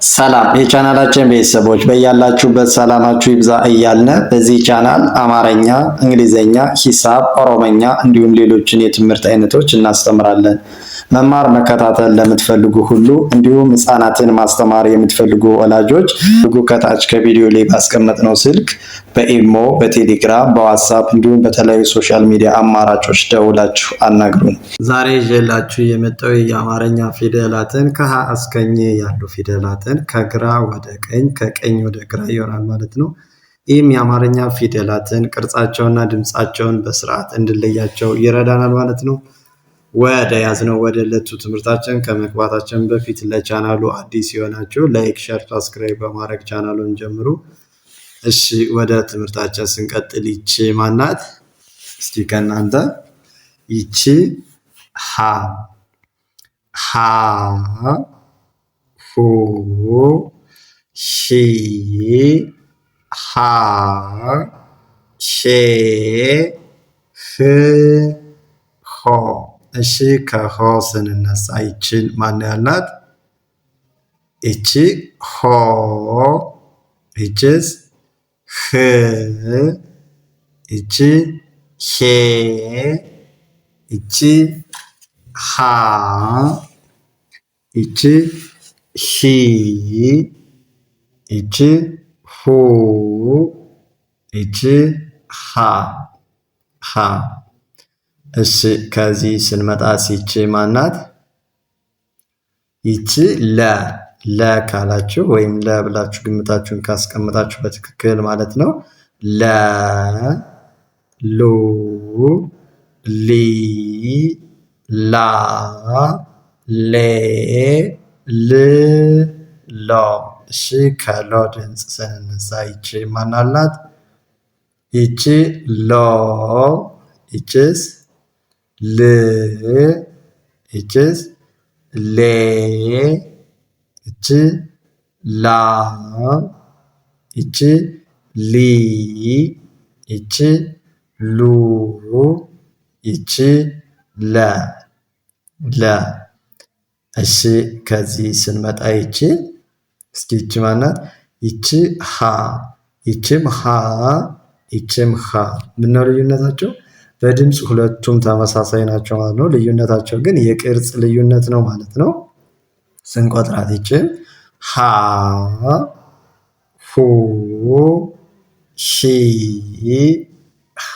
ሰላም የቻናላችን ቤተሰቦች በያላችሁበት ሰላማችሁ ይብዛ እያልን በዚህ ቻናል አማርኛ፣ እንግሊዘኛ፣ ሂሳብ፣ ኦሮሞኛ እንዲሁም ሌሎችን የትምህርት አይነቶች እናስተምራለን። መማር መከታተል ለምትፈልጉ ሁሉ እንዲሁም ህፃናትን ማስተማር የምትፈልጉ ወላጆች ከታች ከቪዲዮ ላይ ባስቀመጥነው ስልክ በኢሞ፣ በቴሌግራም፣ በዋትሳፕ እንዲሁም በተለያዩ ሶሻል ሚዲያ አማራጮች ደውላችሁ አናግሩን። ዛሬ ይዤላችሁ የመጣው የአማርኛ ፊደላትን ከሀ እስከ ኘ ያሉ ፊደላትን ከግራ ወደ ቀኝ ከቀኝ ወደ ግራ ይሆናል ማለት ነው። ይህም የአማርኛ ፊደላትን ቅርጻቸውና ድምጻቸውን በስርዓት እንድለያቸው ይረዳናል ማለት ነው። ወደ ያዝነው ወደ ዕለቱ ትምህርታችን ከመግባታችን በፊት ለቻናሉ አዲስ የሆናችሁ ላይክ፣ ሼር፣ ሰብስክራይብ በማድረግ ቻናሉን ጀምሩ። እሺ ወደ ትምህርታችን ስንቀጥል ይቺ ማናት? እስቲ ከእናንተ ይቺ ሀ ሀ ሁ ሂ ሃ ሼ ህ ሆ። እሺ ከሆ ስንነሳ ይችን ማን ያልናት? ይቺ ሆ ይችስ ህ ይቺ ሄ ይቺ ሃ ይቺ ሂ ይቺ ሁ ይቺ ሃ ሃ። እሺ ከዚህ ስንመጣ ይቺ ማናት? ይቺ ለ ለ ካላችሁ ወይም ለ ብላችሁ ግምታችሁን ካስቀመጣችሁ በትክክል ማለት ነው። ለ ሉ ሊ ላ ሌ ል ሎ። እሺ ከሎ ድምፅ ስንነሳ ይቺ ማናላት? ይቺ ሎ ይችስ ል ይችስ ሌ ይቺ ላ ይቺ ሊ ይቺ ሉ ይቺ ለ ለ። እሺ ከዚህ ስንመጣ ይቺ እስኪ ይቺ ማናት? ይቺ ሃ ይቺም ሃ ይቺም ሃ። ምነው ልዩነታቸው? በድምፅ ሁለቱም ተመሳሳይ ናቸው ማለት ነው። ልዩነታቸው ግን የቅርጽ ልዩነት ነው ማለት ነው። ስንቆጥራት ይቺም ሃ ሁ ሂ ሃ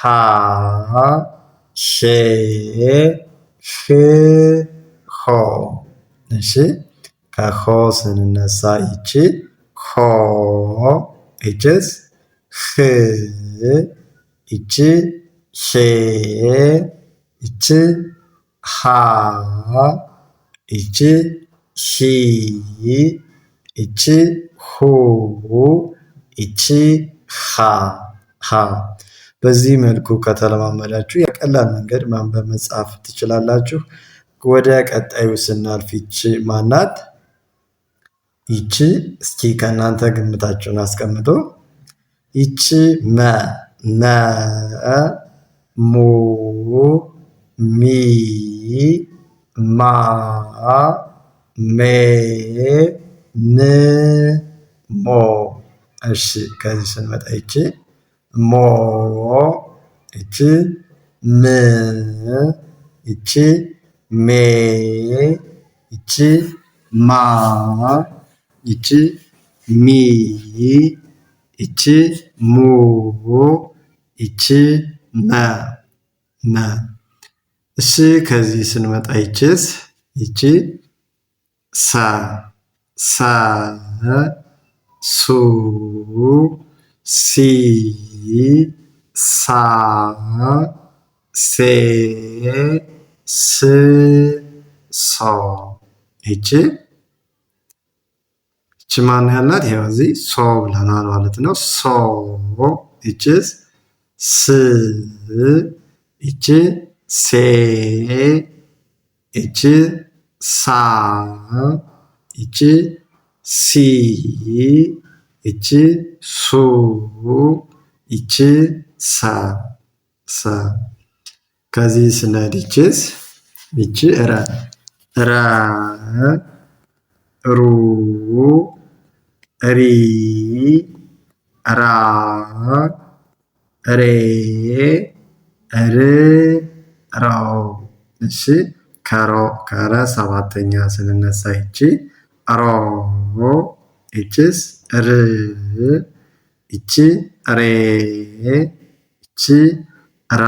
ሼ ህ ሆ። እሺ ከሆ ስንነሳ ይቺ ሆ ይችስ ህ ይቺ ሼ ይቺ ሃ ይቺ ሂ ይቺ ሁ ይቺ ሃ ሃ። በዚህ መልኩ ከተለማመዳችሁ የቀላል መንገድ ማንበብ መጻፍ ትችላላችሁ። ወደ ቀጣዩ ስናልፍ ይቺ ማናት? ይቺ እስኪ ከእናንተ ግምታችሁን አስቀምጡ። ይቺ መ መ ሙ ሚ ማ ሜ ን ሞ። እሺ ከዚህ ስንመጣ ይቺ ሞ ይቺ ም ይቺ ሜ ይቺ ማ ይቺ ሚ ይቺ ሙ ይቺ መ መ። እሺ ከዚህ ስንመጣ ይቺስ ይቺ ሰ ሰ ሱ ሲ ሳ ሴ ስ ሶ። ይቺ ማን ያላት? ይሄው እዚህ ሶ ብለናል ማለት ነው። ሶ ይቺስ ስ ይቺ ሴ ይቺ ሳ ይቺ ሲ ይቺ ሱ ይቺ ሳ ሳ። ከዚህ ስንሄድ ይቺስ ይቺ ረ ረ ሩ ሪ ራ ሬ ር ራው። እሺ ከረ ሰባተኛ ስንነሳ ይቺ ሮ ይቺስ ር ይቺ ሬ ይቺ ራ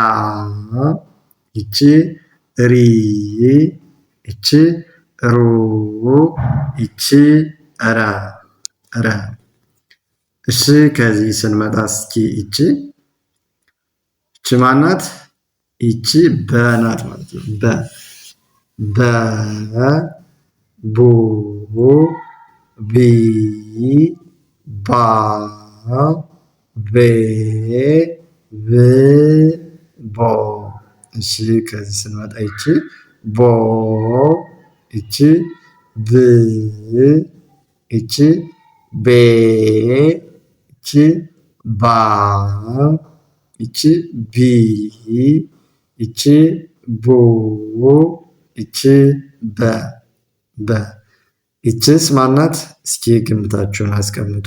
ይቺ ሪ ይቺ ሩ ይቺ ረ ረ። እሺ ከዚህ ስንመጣ እስኪ ይቺ ማናት? ይቺ በናት ማለት ነው። በ ቡ ቢ ባ ቤ ብ ቦ። እሺ ከዚህ ስንመጣ ይቺ ቦ ይቺ ብ ይቺ ቤ ይቺ ባ ይቺ ቢ ይቺ ቡ ይቺ በ። ይቺስ ማናት? እስኪ ግምታችሁን አስቀምጡ።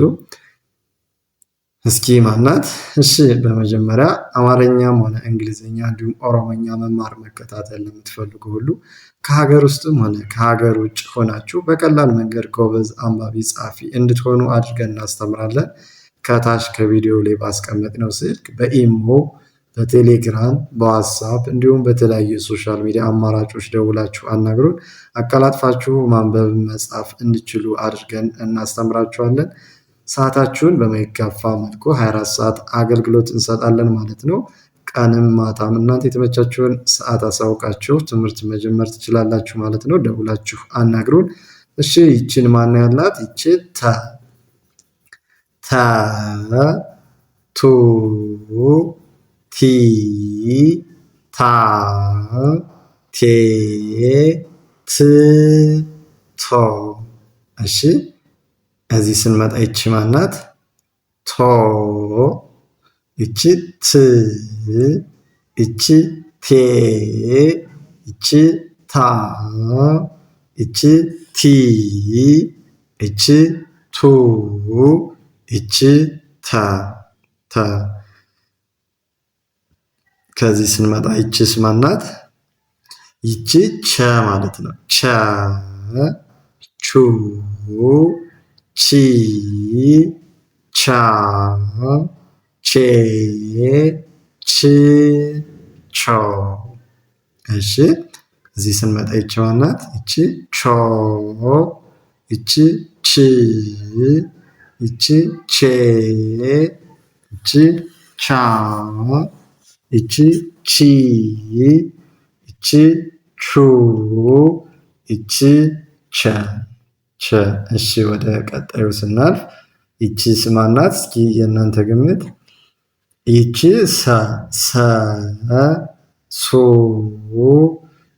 እስኪ ማናት? እሺ በመጀመሪያ አማርኛም ሆነ እንግሊዝኛ እንዲሁም ኦሮሞኛ መማር መከታተል ለምትፈልጉ ሁሉ ከሀገር ውስጥም ሆነ ከሀገር ውጭ ሆናችሁ በቀላል መንገድ ጎበዝ አንባቢ ጸሐፊ እንድትሆኑ አድርገን እናስተምራለን። ከታች ከቪዲዮ ላይ ባስቀመጥነው ስልክ በኢሞ በቴሌግራም በዋትስአፕ እንዲሁም በተለያዩ የሶሻል ሚዲያ አማራጮች ደውላችሁ አናግሩን። አቀላጥፋችሁ ማንበብ መጻፍ እንዲችሉ አድርገን እናስተምራችኋለን። ሰዓታችሁን በማይጋፋ መልኩ 24 ሰዓት አገልግሎት እንሰጣለን ማለት ነው። ቀንም ማታም እናንተ የተመቻችሁን ሰዓት አሳውቃችሁ ትምህርት መጀመር ትችላላችሁ ማለት ነው። ደውላችሁ አናግሩን። እሺ ይቺን ማን ያላት? ይቺ ተ ቱ ቲ ታ ቴ ት ቶ። እሺ እዚህ ስንመጣ ይቺ ማናት? ቶ ይቺ ት ይቺ ቴ ይቺ ታ ይቺ ቲ ይቺ ቱ ይቺ ተ። ከዚህ ስንመጣ ይቺስ ማናት? ይቺ ቸ ማለት ነው። ቸ ቹ ቺ ቻ ቼ ች ቾ። እሺ እዚህ ስንመጣ ይቺ ማናት? ይቺ ቾ ይቺ ች ይቺ ቼ ይቺ ቻ ይቺ ቺ ይቺ ቹ ይቺ ቸ። እሺ ወደ ቀጣዩ ስናልፍ ይቺስ ማናት? እስኪ የእናንተ ግምት። ይቺ ሰ ሱ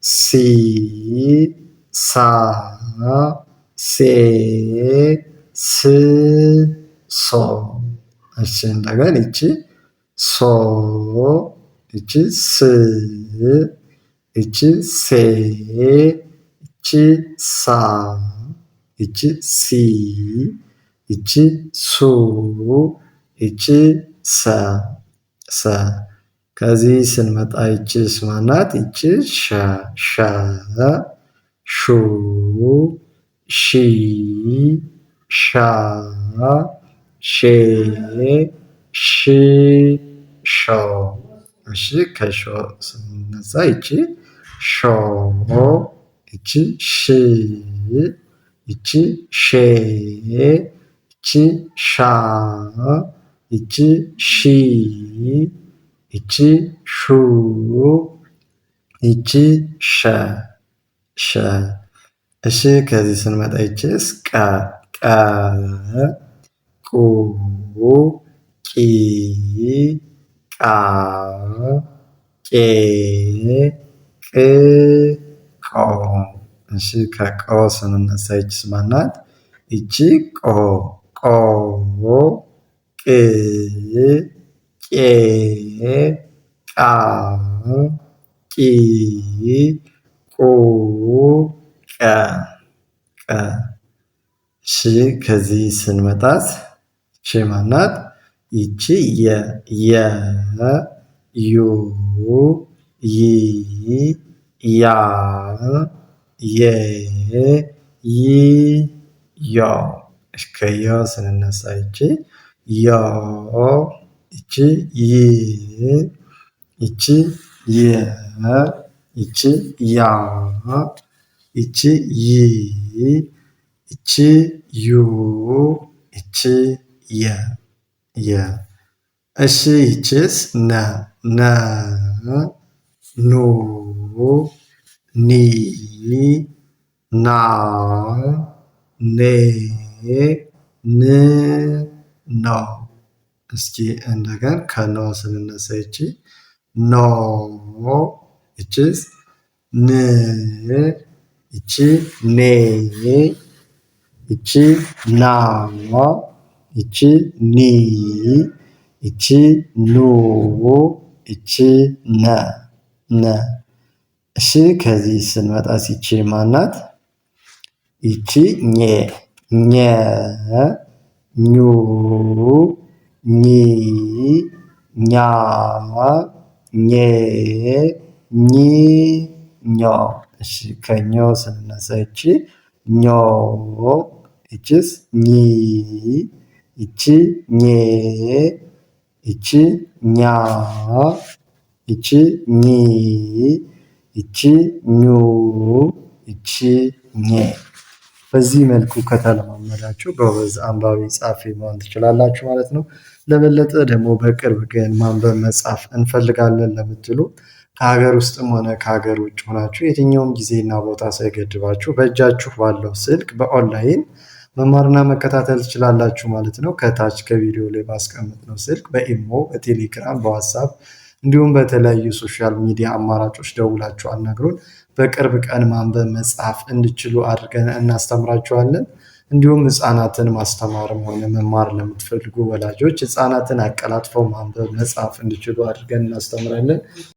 ሲ ሳ ሴ ስ ሶ። እሺ እንደገና ይቺ ሶ ይቺ ስ ይቺ ሴ ይቺ ሳ ይቺ ሲ ይቺ ሱ ይቺ ሰ። ከዚህ ስንመጣ ይቺስ ማናት? ይቺ ሸ ሹ ሺ ሻ ሼ ሽ ሾ። እሺ ከሾ ስንነሳ ይቺ ሾ ይቺ ሽ ይቺ ሼ ይቺ ሻ ይቺ ሺ ይቺ ሹ ይቺ ሸ። እሺ ከዚህ ስንመጣ ይቺስ ቀ ቁ ቂ ቃ ቄ ቅ ቆ። እሺ ከቆ ስንነሳ ይቺስ ማናት? ይቺ ቆ ቅ ቄ ቃ ቂ ቁ ቀ። እሺ ከዚህ ስንመጣት ይቺ ማናት? ይቺ የ ዩ ይ ያ የ ይ ዮ። ከየ ስንነሳ ይቺ ዮ ይቺ ይ ይቺ የ ይቺ ያ ይቺ ይ ይቺ ዩ ይቺ የ። እሺ ይቺስ ነ ኑ ኒ ና ኔ ን ኖ። እስኪ እንደገና ከኖ ስንነሳ ይቺ ኖ ይቺስ ን ይቺ ኔ ይቺ ና ይቺ ኒ ይቺ ኑ ይቺ ነ። እሺ ከዚህ ስንመጣ ይቺ ማናት? ይቺ ኘ ኙ ኚ ኛ ኜ ኚ ኞ። እሺ ከኞ ስንነሳ ይቺ ኞ ይቺስ ኚ ይቺ ኜ ይቺ ኛ ይቺ ኚ ይቺ ኙ ይቺ ኘ። በዚህ መልኩ ከተለማመዳችሁ ጎበዝ አንባቢ ጻፊ መሆን ትችላላችሁ ማለት ነው። ለበለጠ ደግሞ በቅርብ ግን ማንበብ መጻፍ እንፈልጋለን ለምትሉ ከሀገር ውስጥም ሆነ ከሀገር ውጭ ሆናችሁ የትኛውም ጊዜና ቦታ ሳይገድባችሁ በእጃችሁ ባለው ስልክ በኦንላይን መማርና መከታተል ትችላላችሁ ማለት ነው። ከታች ከቪዲዮ ላይ ባስቀመጥነው ስልክ በኢሞ፣ በቴሌግራም፣ በዋትሳፕ እንዲሁም በተለያዩ ሶሻል ሚዲያ አማራጮች ደውላችሁ አናግሩን። በቅርብ ቀን ማንበብ መጻፍ እንዲችሉ አድርገን እናስተምራችኋለን። እንዲሁም ህፃናትን ማስተማርም ሆነ መማር ለምትፈልጉ ወላጆች ህፃናትን አቀላጥፈው ማንበብ መጻፍ እንዲችሉ አድርገን እናስተምራለን።